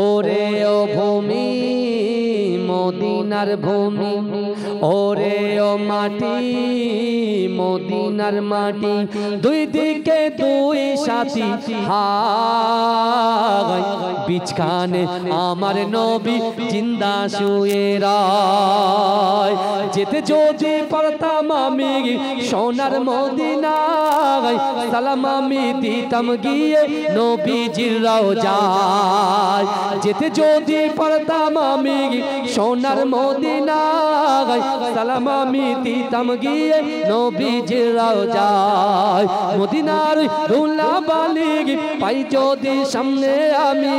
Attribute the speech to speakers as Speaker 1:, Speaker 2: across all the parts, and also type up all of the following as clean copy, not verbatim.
Speaker 1: ওরে ও ভূমি মদিনার ভূমি, ওরে ও মাটি মদিনার মাটি, দুই দিকে দুই সাথী হায়, বিছখানে আমার নবী জিন্দা শুয়ে রয়। যেতে যদি পারতাম আমি সোনার মদিনায়, সালাম আমি দিতাম গিয়ে নবীজির রওজায়। যেতে যদি পারতাম আমি সোনার মদিনায়, সালাম আমি দিতাম গিয়ে নবীজির রওজায়। মদিনার ধুলাবালি পাই যদি সামনে আমি,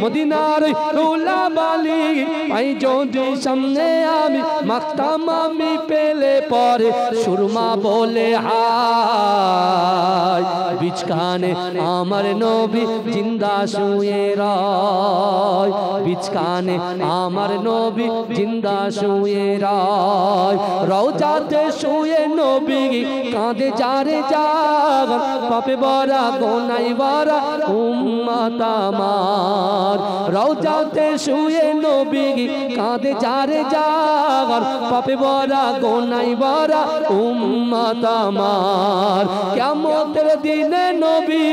Speaker 1: মদিনার ধুলাবালি পাই যদি সামনে আমি, মাখতাম আমি পেলে পরে সুরমা বলে হায়। বিছখানে আমার নবী জিন্দা শুয়ে রয়, বিছখানে আমার নবী জিন্দা শুয়ে রয়। রওজাতে শুয়ে নবী কাঁদে যারে জাগ, পাপে বরা গোনাই বরা উম্মত আমার। রওজাতে শুয়ে নবী কাঁদে যারে জাগ, পাপে বরা গোনাই বরা উম্মত আমার। কিয়ামতের দিনে নবী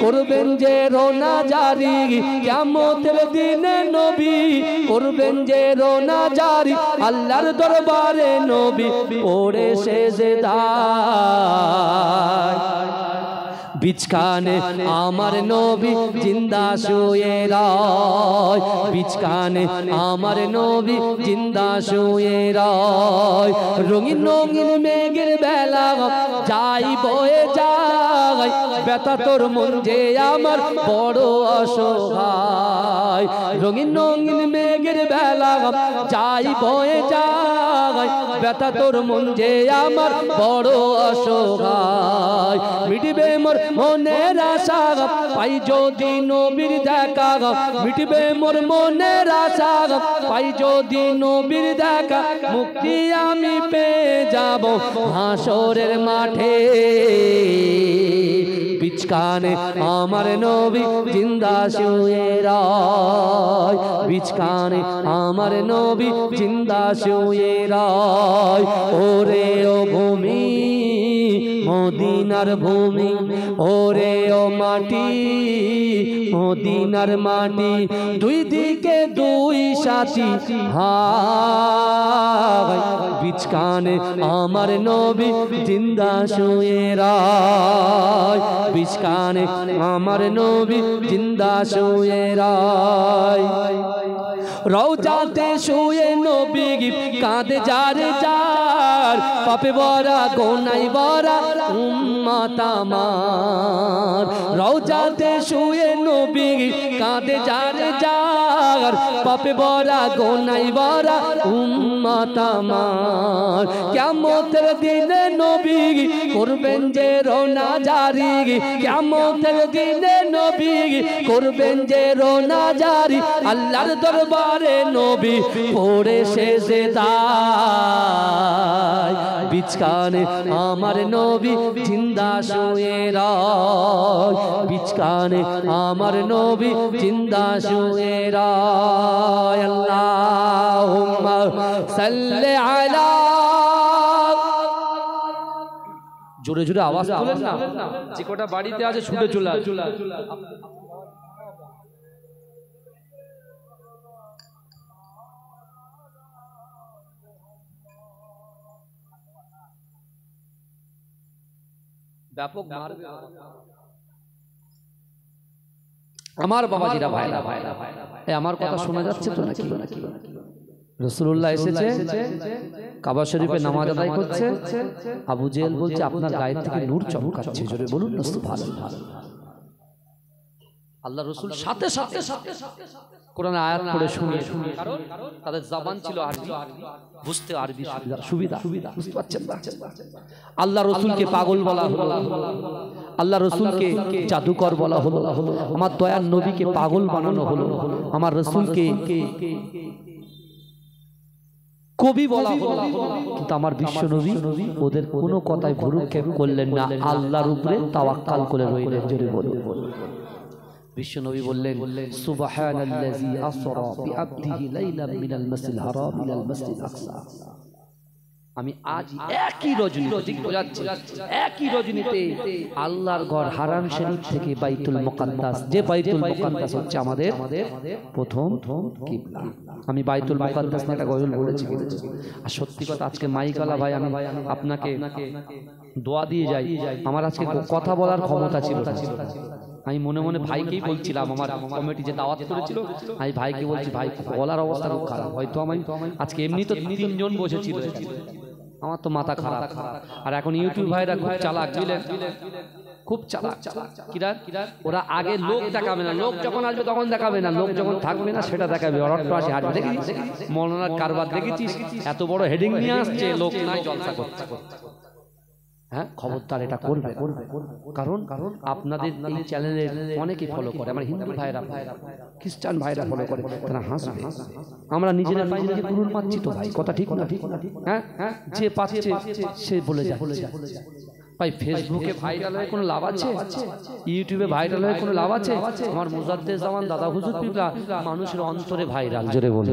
Speaker 1: করবেন যে রোনা জারি, কিয়ামতের দিনে নবী করবেন যে রোনা জারি, আল্লাহর দরবারে নবী পড়ে সেজদায়। বিছখানে আমার নবী জিন্দা শুয়ে রয়, বিছখানে আমার নবী জিন্দা শুয়ে রয়। রঙিন রঙিন মেঘের বেলা যাই বয়ে যায়, ব্যথা তোর মন যে আমার বড় অসহায়। রঙিন রঙিন মেঘের বেলা যাই বয়ে যায়, ব্যথা তোর মন যে আমার বড় অসহায়। মিটবে মোর মনের আশা পাই যদি নবীর দেখা, মিটবে মোর মনের আশা পাই যদি নবীর দেখা, মুক্তি আমি পেয়ে যাব হাসরের মাঠে। বিছখানে আমার নবী জিন্দা শুয়ে রয়, বিছখানে আমার নবী জিন্দা শুয়ে রয়। ওরে ও ভূমি মদিনার ভূমি, ওরে ও মাটি মদিনার মাটি, দুই দিকে দুই সাথী হায়। বিছখানে আমার নবী জিন্দা শুয়ে রয়, বিছখানে আমার নবী জিন্দা শুয়ে রয়। রওজাতে শুয়ে নবী কাঁদে যারে যার, পাপে বরা গোনাই বরা উম্মত আমার। রওজাতে শুয়ে নবী কাঁদে যারে যার, পাপে বরা গোনাই বরা উম্মত আমার। কিয়ামতের দিনে নবী করবেন যে রোনা জারি, কিয়ামতের দিনে নবী করবেন যে রোনা জারি, আল্লাহর দরবারে নবী পড়ে সেজদায়। বিছখানে আমার নবী জিন্দা শুয়ে রয়, বিছখানে আমার নবী জিন্দা শুয়ে রয়। আল্লাহুম্মা সাল্লি আলা, জোরে জোরে আওয়াজ তোলেন না, যে কটা বাড়িতে আছে ছুটে চলে আসুন। ব্যাপক মারবে আমার বাবাজিরা, ভাইরা ভাইরা আমার কথা শোনা যাচ্ছে তো নাকি? রাসূলুল্লাহ এসেছে, কাবা শরীফে নামাজ আদায় করছে, আবু জেহেল বলছে আপনার গায়ের থেকে নূর চমকাচ্ছে, জোরে বলুন না সুবহানাল্লাহ। আল্লাহ রাসূল সাথে সাথে কোরআন আয়াত পড়ে শুনিয়ে, কারণ তাদের জবান ছিল আরবি, বুঝতে আরবি সুবিধা, বুঝতে পারছেন না? আল্লাহ রাসূলকে পাগল বলা হলো, আল্লাহ রাসূলকে জাদুকর বলা হলো, আমার দয়ার নবীকে পাগল বানানো হলো, আমার রাসূলকে কবি বলা হলো, কিন্তু আমার বিশ্ব নবী ওদের কোনো কথায় ভ্রুক্ষেপ করলেন না, আল্লাহর উপরে তাওয়াক্কাল করে রইলেন। জোরে বলুন। বিশ্বনবী বললেন সুবহানাল্লাযী আসরা বিআবদিহি লাইলাম মিনাল মাসজিদিল হারাম ইলাল মাসজিদিল আকসা। আমি আজ একই রজনীতে একই রজনীতে আল্লাহর ঘর হারাম শরীফ থেকে বাইতুল মুকাদ্দাস, যে বাইতুল মুকাদ্দাস হচ্ছে আমাদের প্রথম কিবলা, আমি বাইতুল মুকাদ্দাস নিয়ে একটা গজল বলেছি। আর সত্যি কথা, আজকে মাইকওয়ালা ভাই আমি আপনাকে দোয়া দিয়ে যাই, আমার আজকে কথা বলার ক্ষমতা ছিল। আমি মনে মনে ভাইকেই বলছিলাম, আমার কমিটি যে দাওয়াত করেছিল, আমি ভাইকে বলছি ভাই বলার অবস্থা খুব খারাপ, হয়তো আমি আজকে এমনি তো 3 জন বসেছিল, আমার তো মাথা খারাপ। আর এখন ইউটিউব ভাইরা খুব চালাক, বুঝলেন, খুব চালাক। কিরা ওরা আগে লোক দেখাবে না, লোক যখন আসবে তখন দেখাবে না, লোক যখন থাকবে না সেটা দেখাবে। অট্টহাসি হাঁটবে, দেখেছিস মৌলানার কারবার, দেখেছিস এত বড় হেডিং নিয়ে আসছে, লোক নাই জলসা করছে। হ্যাঁ, খবরদার এটা করবে, কারণ আপনাদের এই চ্যানেলে অনেকেই ফলো করে, আমার হিন্দু ভাইরা, খ্রিস্টান ভাইরা ফলো করে, তারা হাসবে। আমরা নিজেরা পাই নিজে গুরুর মানছি তো ভাই, কথা ঠিক না? হ্যাঁ, যে পাচ্ছে সে বলে যায়। ভাই ফেসবুকে ভাইরাল হয়ে কোনো লাভ আছে? ইউটিউবে ভাইরাল হয়ে কোনো লাভ আছে? আমার মুজাদ্দেদ জামান দাদা হুজুর পিবলা মানুষের অন্তরে ভাইরাল, জোরে বলে।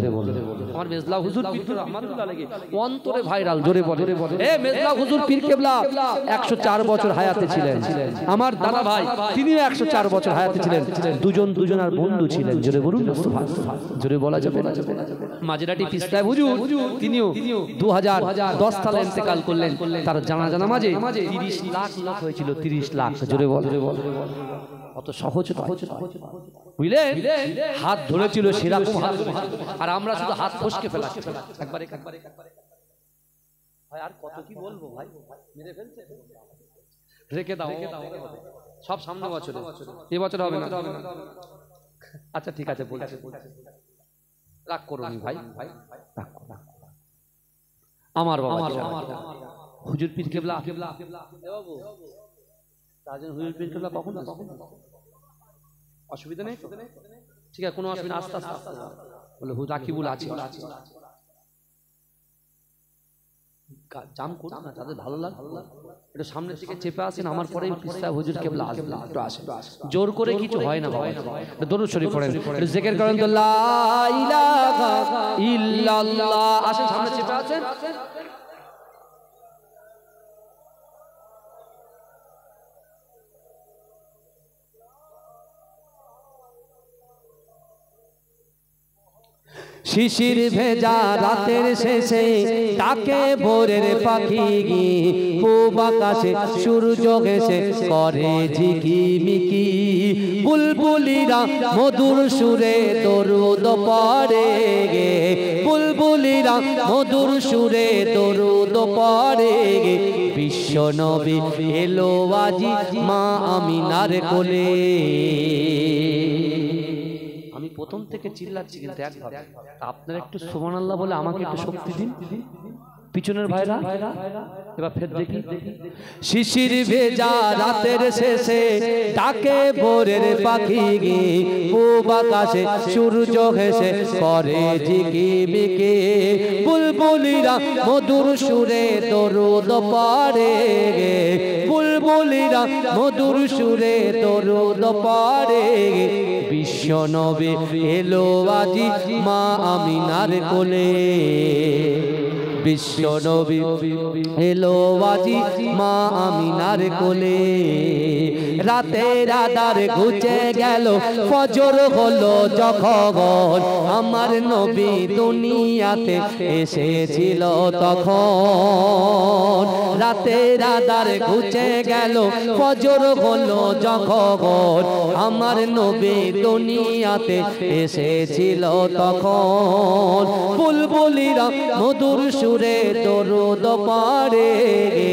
Speaker 1: আমার মেজলা হুজুর পিবলা রহমাতুল্লাহ আলাইহি অন্তরে ভাইরাল, জোরে বলে। এ মেজলা হুজুর পীর কেবলা 104 বছর হায়াতে ছিলেন। আমার দাদা ভাই তিনিও 104 বছর হায়াতে ছিলেন। দুজনার বন্ধু ছিলেন, জোরে বলুন সুবহানাল্লাহ, জোরে বলা যাবে না। মাঝরাটি পিস্তায় হুজুর তিনিও 2010 সালে ইন্তেকাল করলেন। তার জানাজা নামাজে 30 লাখ লোক হয়েছিল, 30 লাখ, জোরে বল। অত সহজ বুঝলেন? হাত ধরেছিল সেরকম হাত, আর আমরা শুধু হাত ফসকে ফেলাচ্ছি একবারে। ভাই আর কত কি বলবো ভাই, মেরে ফেলছে, রেখে দাও সব সামনে বছরে, এবছর হবে না। আচ্ছা ঠিক আছে, বলছি, রাগ করুন ভাই, রাগ করুন। আমার বাবা হুজুর পীর কেবলা, তাজন হুজুর পীর কেবলা কখন অসুবিধা নেই, ঠিক আছে, কোনো অসুবিধা, আস্তে আস্তে বলে রাকিবুল আছে, জাম করুন না, তাদের ভালো লাগে একটু সামনের দিকে চেপে আসেন, আমার পরে পিস্তায় হুজুর কেবলা আসবে, একটু আসেন, জোর করে কিছু হয় না বাবা। দরুদ শরীফ পড়েন, জিকির করেন তো লা ইলাহা ইল্লাল্লাহ, আসেন সামনে চেপে আসেন। শিশির ভেজা রাতের শেষে ডাকে ভোরের পাখি, পূব আকাশে সূর্য ঘেঁষে করে ঝিকিমিকি, বুলবুলিরা মধুর সুরে দরুদ পড়ে গে, বুলবুলিরা মধুর সুরে দরুদ পড়ে গে, বিশ্ব নবী এলো আজি মা আমিনার কোলে। আমি প্রথম থেকে চিল্লাচ্ছি, কিন্তু একভাবে আপনারা একটু সুবহানাল্লাহ বলে আমাকে একটু শক্তি দিন। পিছনের ভাইরা এবার ফের দেখি। শিশির ভেজা রাতের শেষে ডাকে ভোরের পাখি, পূব আকাশে সূর্য ঘেঁষে করে ঝিকিমিকি, বুলবুলিরা মধুর সুরে দরুদ পড়ে গে, বুলবুলিরা মধুর সুরে দরুদ পড়ে গে, বিশ্ব নবী এলো আজি মা আমিনার কোলে, বিশ্ব নবী এলো আজি মা আমিনার কোলে। রাতের আধার ঘুচে গেল, ফজর হলো যখন, আমার নবী দুনিয়াতে এসেছিল তখন। রাতের আধার ঘুচে গেল, ফজর হলো যখন, আমার নবী দুনিয়াতে এসেছিল তখন। বুলবুলিরা মধুর সুরে দরুদ পড়ে গে,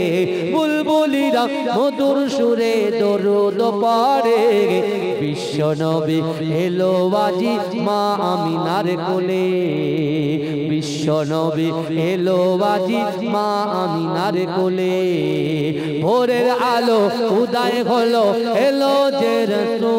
Speaker 1: বুলবুলিরা মধুর সুরে দরুদ পড়ে গে, বিশ্ব নবী এলো আজি মা আমিনার কোলে, বিশ্ব নবী এলো আজি মা আমিনার কোলে। ভোরের আলো উদয় হলো, এলো যে রাসূল,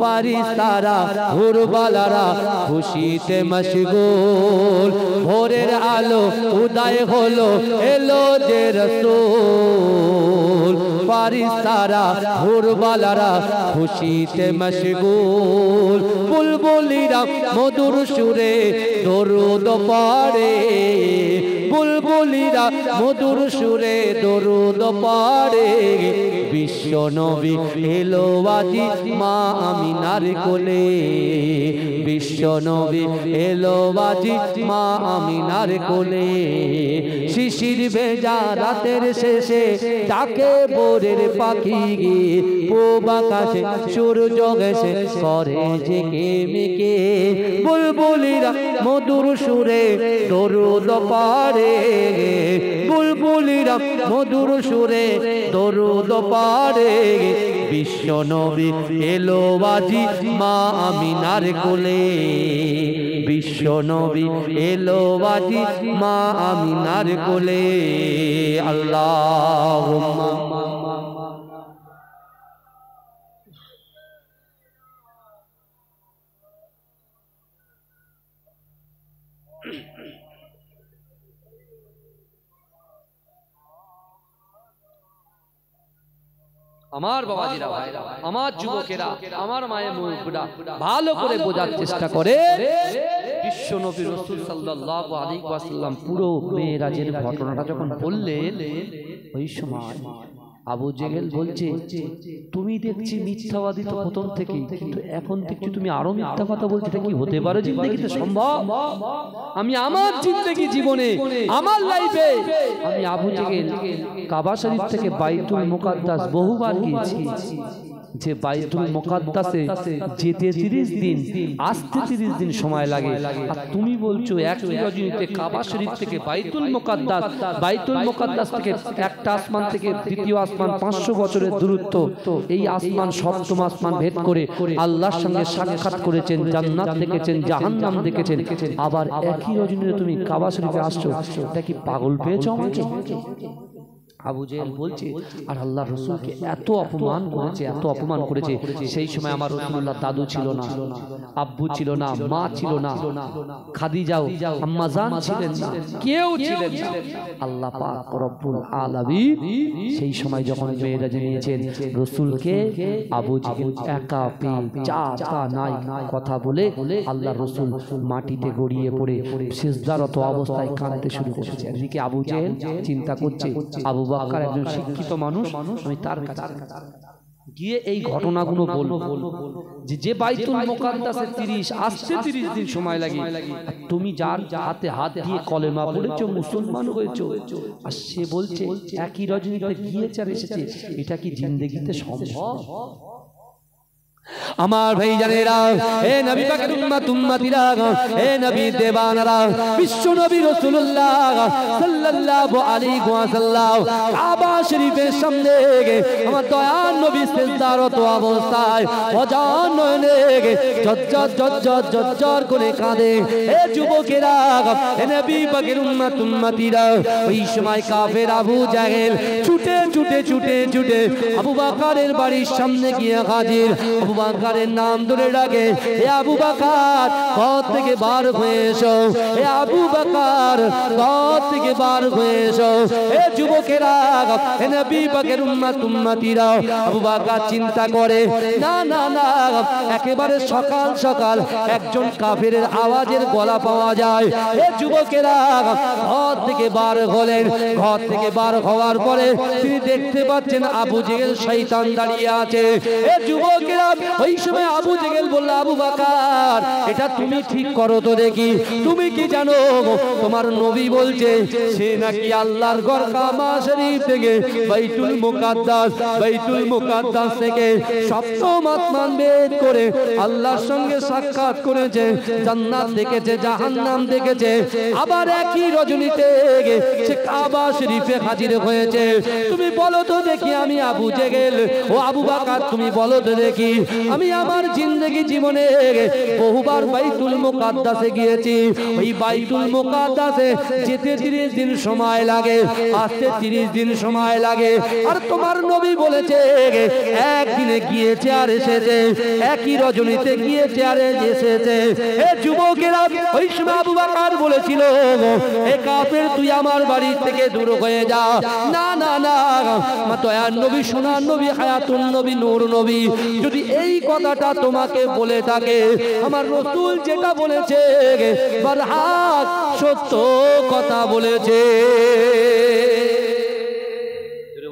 Speaker 1: ফারিস্তারা হুরবালারা খুশিতে মশগুল ভোরের আলো উদয় হলো এলো যে রাসূল ফারিস্তারা হুরবালারা খুশিতে মশগুল বুলবুলিরা মধুর সুরে দরুদ পড়ে বুলবুলিরা মধুর সুরে দরুদ পড়ে বিশ্ব নবী এলো আজি মা আমিনার কোলে বিশ্ব নবী এলো আজি মা আমিনার কোলে শিশির ভেজা রাতের শেষে ডাকে ভোরের পাখি গিয়ে পূব আকাশে সূর্য গেছে করে জেগে মেকে বুলবুলিরা মধুর সুরে দরুদ পড়ে বুলবুলিরা মধুর সুরে দরুদ পড়ে বিশ্ব নবী এলো আজি মা আমিনার কোলে বিশ্ব নবী এলো আজি মা আমিনার কোলে আল্লাহুম্মা আমার বাবাজিরা ভাইরা আমার যুবকেরা আমার মায়ের মুখরা ভালো করে বোঝার চেষ্টা করে বিশ্ব নবী রাসূল সাল্লাল্লাহু আলাইহি ওয়াসাল্লাম পুরো মেরাজের ঘটনাটা যখন বললেন ওই সময় আবু জেহেল বলছে তুমি দেখছি মিথ্যাবাদী তো প্রথম থেকে কিন্তু এখন দেখছি তুমি আরো মিথ্যা কথা বলছো এটা কি হতে পারে জিন্দেগিতে সম্ভব আমি আমার জিন্দেগি জীবনে আমার লাইফে আমি আবু জেহেল কাবা শরীফ থেকে বাইতুল মুকাদ্দাস বহুবার গিয়েছি যে বাইতুল মুকাদ্দাসে যেতে 30 দিন আসতে 30 দিন সময় লাগে আর তুমি বলছো একই রজনীতে কাবা শরীফ থেকে বাইতুল মুকাদ্দাস থেকে একটা আসমান থেকে দ্বিতীয় আসমান 500 বছরের দূরত্ব এই আসমান সপ্তম আসমান ভেদ করে আল্লাহর সঙ্গে সাক্ষাৎ করেছেন জান্নাত দেখেছেন জাহান্নাম দেখেছেন আবার একই রজনীতে তুমি কাবা শরীফে আসছো এটা কি পাগল পেয়েছো আমাকে আবু জেহেল বলছে আর আল্লাহর রাসূলকে এত অপমান করেছে সেই সময় আমার রাসূলুল্লাহ দাদু ছিল না আব্বু ছিল না মা ছিল না খাদিজাও আম্মা জান ছিলেন না কেউ ছিলেন না আল্লাহ পাক রব্বুল আলামিন সেই সময় যখন মেরাজে নিয়েছেন রাসূলকে আবু জেহেল একা পেয়ে চা নাই কথা বলে আল্লাহর রাসূল মাটিতে গড়িয়ে পড়ে সিজদারত অবস্থায় কাঁদতে শুরু করেছে এদিকে আবু জেহেল চিন্তা করছে আবু বকর একজন শিক্ষিত মানুষ আমি তার কাছে গিয়ে এই ঘটনাগুলো বলবো যে বাইতুল মুকাদ্দাসে 30 আসতে 30 দিন সময় লাগে তুমি যার হাতে হাত দিয়ে কলেমা পড়েছো মুসলমান হয়েছো আর সে বলছে একই রজনীতে গিয়েছে আর এসেছে এটা কি জিন্দেগিতে সম্ভব আমার ভাই জানেরা এ নবী পাকের উম্মতিরা এ নবী দেবানারা বিশ্ব নবী রাসূলুল্লাহ সাল্লাল্লাহু আলাইহি ওয়াসাল্লাম কাবা শরীফের সামনে আমার দয়ার নবী সিজদারত অবস্থায় অজান নয়নে জজ্জর করে কাঁদে এ যুবকেরা এ নবী পাকের উম্মতিরা ওই সময় কাফের আবু জাহেল ছুটে আবু বকরের বাড়ির সামনে গিয়ে হাজির আবু বকরের নাম ধরে ডাকে হে আবু বকর ঘর থেকে বার হয়ে এসো হে আবু বকর ঘর থেকে বার হয়ে এসো হে যুবকেরা হে নবী পাকের উম্মতিরা আবু বকর চিন্তা করে না একেবারে সকাল একজন কাফেরের আওয়াজের গলা পাওয়া যায় হে যুবকেরা ঘর থেকে বার হলেন ঘর থেকে বার হওয়ার পরে তিনি দেখতে পাচ্ছেন আবু জেহেল শয়তান দাঁড়িয়ে আছে হে যুবকেরা ওই সময় আবু জেহেল বলল আবু বকর এটা তুমি ঠিক করো তো দেখি তুমি কি জানো তোমার নবী বলছে সে নাকি আল্লাহর ঘর কাবা শরীফ থেকে বাইতুল মুকাদ্দাস থেকে সপ্তম আসমান ভেদ করে আল্লাহর সঙ্গে সাক্ষাৎ করেছে জান্নাত দেখেছে জাহান্নাম দেখেছে আবার একই রজনীতে সে কাবা শরীফে হাজির হয়েছে তুমি বলো তো দেখি আমি আবু জেহেল ও আবু বকর তুমি বলো তো দেখি আমি আমার জিন্দেগি জীবনে বহুবার বাইতুল মুকাদ্দাসে গিয়েছি। ওই বাইতুল মুকাদ্দাসে যেতে 30 দিন সময় লাগে, আসতে 30 দিন সময় লাগে। আর তোমার নবী বলেছে একদিনে গিয়েছে আর এসেছে, একই রজনীতে গিয়েছে আর এসেছে। এ যুবকেরা, ওই সময় আবু বকর বলেছিল এ কাফের তুই আমার বাড়ি থেকে দূর হয়ে যা। না না না, দয়ার নবী, সোনার নবী, হায়াতুন নবী, নূর নবী যদি এই কথাটা তোমাকে বলে থাকে, আমার রাসূল যেটা বলেছে বারহাক সত্য কথা বলেছে।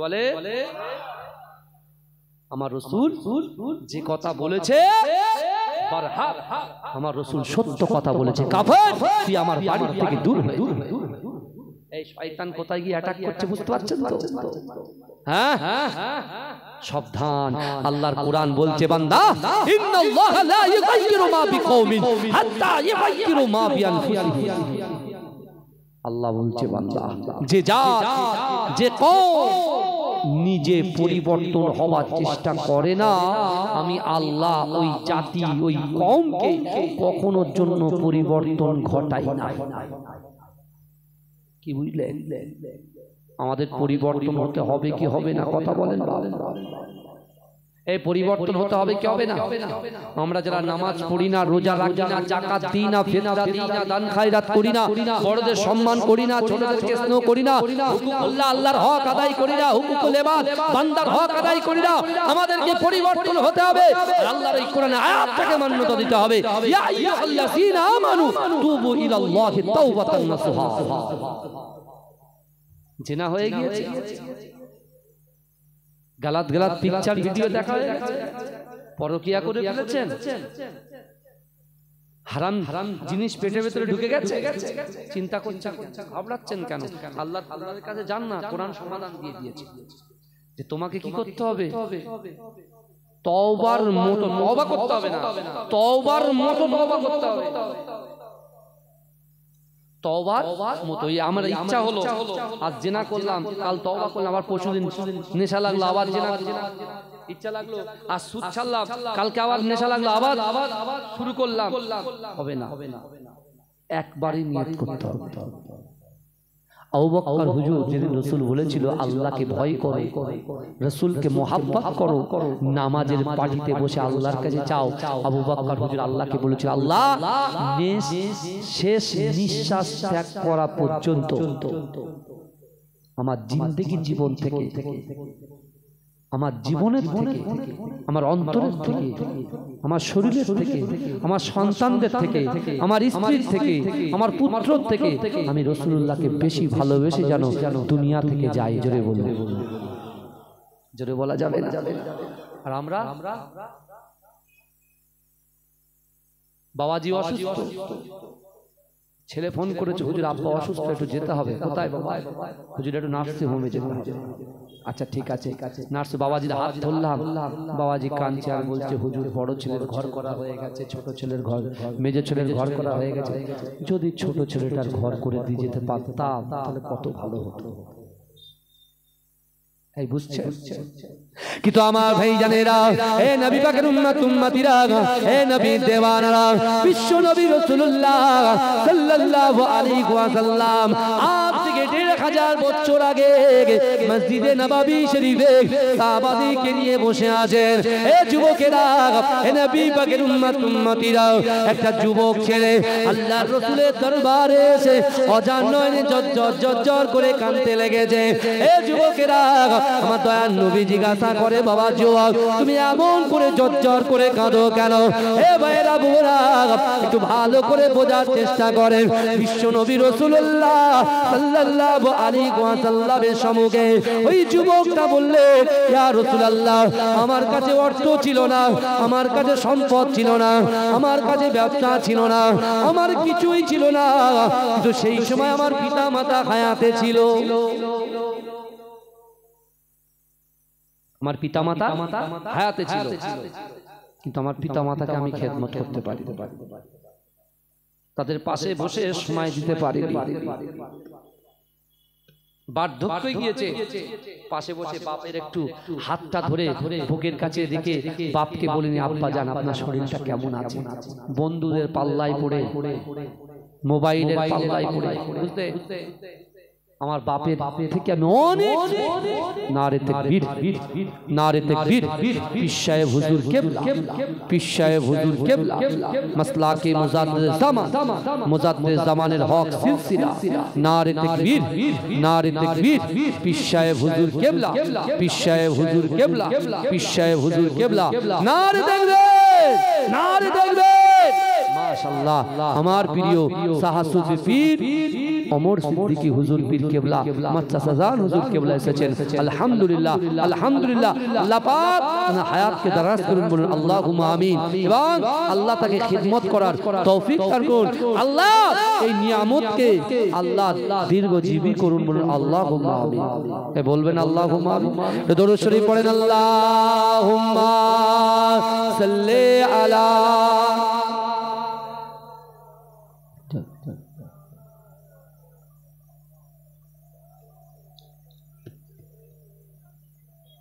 Speaker 1: বলে আমার রাসূল যে কথা বলেছে বারহাক, আমার রাসূল সত্য কথা বলেছে। কাফের তুই আমার বাড়ি থেকে দূর হয়ে যা। এই শয়তান কোথায় গিয়ে অ্যাটাক করছে বুঝতে পারছেন তো? হ্যাঁ, সাবধান। আল্লাহর কোরআন বলছে বান্দা, ইন্নাল্লাহা লা ইউগাইয়িরু মা বিকওমিন হাত্তা ইউগাইয়িরু মা বিআনফুসিহিম। আল্লাহ বলছে বান্দা, যে কওম নিজে পরিবর্তন হওয়ার চেষ্টা করে না, আমি আল্লাহ ওই জাতি, ওই কওমকে কখনোর জন্য পরিবর্তন ঘটাই না। কি বুঝলেন? আমাদের পরিবর্তন হতে হবে কি হবে না? কথা বলেন। এই পরিবর্তন হতে হবে কি হবে না? আমরা যারা নামাজ পড়ি না, রোজা রাখি না, যাকাত দিই না, ফিতরা দিই না, দান খায়রাত করি না, বড়দের সম্মান করি না, ছোটদেরকে স্নেহ করি না, হুকুকুল্লাহ আল্লাহর হক আদায় করি না, হুকুকুল ইবাদ বান্দার হক আদায় করি না, আমাদেরকে পরিবর্তন হতে হবে। আল্লাহর এই কোরআনে আয়াতটাকে মান্যতা দিতে হবে, ইয়া আইয়ুহাল্লাযীনা আমানু তুবু ইলাল্লাহি তাওবাতান নাসুহা। জিনা হয়ে গিয়েছে, গালাত পিকচার ভিডিও দেখা হয়ে গেছে, পরকিয়া করে ফেলেছেন, হারাম জিনিস পেটের ভেতরে ঢুকে গেছে, চিন্তা করছেন, ঘাবড়াচ্ছেন কেন? আল্লাহর কাছে যান না, কোরআন সমাধান দিয়ে দিয়েছে যে তোমাকে কি করতে হবে, তওবার মতো তওবা করতে হবে না, তওবার মতো তওবা করতে হবে। তওবার মতো আমার ইচ্ছা হলো আজ জিনা করলাম, কাল তওবা করলাম, আবার পরশুদিন নেশা লাগলো, আবার জিনা ইচ্ছা লাগলো, আজ সুদ ছাড়লাম, কালকে আবার নেশা লাগলো, আবার শুরু করলাম, হবে না। একবারই নিয়ত করতে হবে। আবু বকর হুজুর যেদিন রাসূল বলেছিল আল্লাহকে ভয় করো, রাসূলকে মুহাব্বত করো, নামাজের পাটিতে বসে আল্লাহর কাছে চাও, আবু বকর হুজুর আল্লাহকে বলেছিল আল্লাহ শেষ নিঃশ্বাস ত্যাগ করা পর্যন্ত আমার জিন্দেগি জীবন থেকে, আমার জীবনের থেকে, আমার অন্তরের থেকে, আমার শরীরের থেকে, আমার সন্তানদের থেকে, আমার স্ত্রীর থেকে, আমার পুত্রর থেকে আমি রাসূলুল্লাহকে বেশি ভালোবেসে জানো দুনিয়া থেকে যাই। জোরে বলুন, জোরে বলা যাবে না। আর আমরা বাবাজি অসুস্থ, ছেলে ফোন করেছে হুজুর আব্বা অসুস্থ, একটু যেতে হবে। কোথায় বাবা? হুজুর একটু নার্সিং হোমে যেতে হবে। আচ্ছা ঠিক আছে। নার্স বাবাজির হাত ধরলাম, বাবাজি কাঁদছে আর বলছে হুজুর বড় ছেলের ঘর করা হয়ে গেছে, ছোট ছেলের ঘর, মেজো ছেলের ঘর করা হয়ে গেছে, যদি ছোট ছেলেটার ঘর করে দিয়ে যেতে পারতাম তাহলে কত ভালো হতো। এই বুঝছে? কিন্তু আমার ভাই জানেরা, হে নবী পাকের উম্মত উম্মতিরা, হে নবী দেওয়ানারা, বিশ্ব নবী রাসূলুল্লাহ সাল্লাল্লাহু আলাইহি ওয়াসাল্লাম আজ থেকে 1000 বছর আগে মসজিদে নববী শরীফে সাহাবাদেরকে নিয়ে বসে আছেন। হে যুবকেরা, হে নবী পাকের উম্মত উম্মতিরা, একটা যুবক ছেলে আল্লাহর রাসূলের দরবারে এসে অজান নয়নে জর্জর করে কাঁদতে লেগেছে। হে যুবকেরা, আমার দয়ার নবী জিজ্ঞাসা করে বাবা যুবক তুমি এমন করে জর্জর করে কাঁদো কেন? হে ভাইরা বোরা, একটু ভালো করে বোঝার চেষ্টা করেন। বিশ্ব নবী রাসূলুল্লাহ সাল্লাল্লাহু আলাইহি ওয়াসাল্লামের সম্মুখে ওই যুবকটা বললে ইয়া রাসূলুল্লাহ আমার কাছে অর্থ ছিল না, আমার কাছে সম্পদ ছিল না, আমার কাছে ব্যবসা ছিল না, আমার কিছুই ছিল না, কিন্তু সেই সময় আমার পিতা মাতা হায়াতে ছিল, আমার পিতা মাতা হায়াতে ছিল, কিন্তু আমার পিতা মাতাকে আমি খেদমত করতে পারি, তাদের পাশে বসে সময় দিতে পারি। বার্ধক্য গিয়েছে, পাশে বসে বাপের একটু হাতটা ধরে বুকের কাছে দিকে বাপকে বলিনি, আব্বা জান আপনার শরীরটা কেমন আছে? বন্ধুদের পাল্লায় পড়ে, মোবাইলের পাল্লায় পড়ে, বুঝতে আমার বাপের থেকে আমি অনেক নারে তাকবীর, নারে তাকবীর, পীর সাহেব হুজুর কিবলা, পীর সাহেব হুজুর কিবলা, মাসলাকে মুজাদ্দিদ জামান, মুজাদ্দিদ জামানের হক সিলসিলা, নারে তাকবীর, নারে তাকবীর, পীর সাহেব হুজুর কিবলা, পীর সাহেব হুজুর কিবলা, পীর সাহেব হুজুর কিবলা, নারে তাকবীর, নারে তাকবীর। মাশাআল্লাহ, আমার প্রিয় সাহাসুফি পীর ওমর সিদ্দিকী হুজুর পীর কিবলা, মাচ্চা জান হুজুর কিবলা এসেছেন। আলহামদুলিল্লাহ, আলহামদুলিল্লাহ, আল্লাহ পাক ওনার হায়াতকে দারাজ করুন, বলুন আল্লাহুম্মা আমিন। এবং আল্লাহ তাকে খিদমত করার তৌফিক দান করুন। আল্লাহ এই নিয়ামতকে আল্লাহ দীর্ঘজীবী করুন, বলুন আল্লাহুম্মা আমিন। এ বলবেন আল্লাহুম্মা আমিন। দরুদ শরীফ পড়েন, আল্লাহুম্মা সাল্লি আলা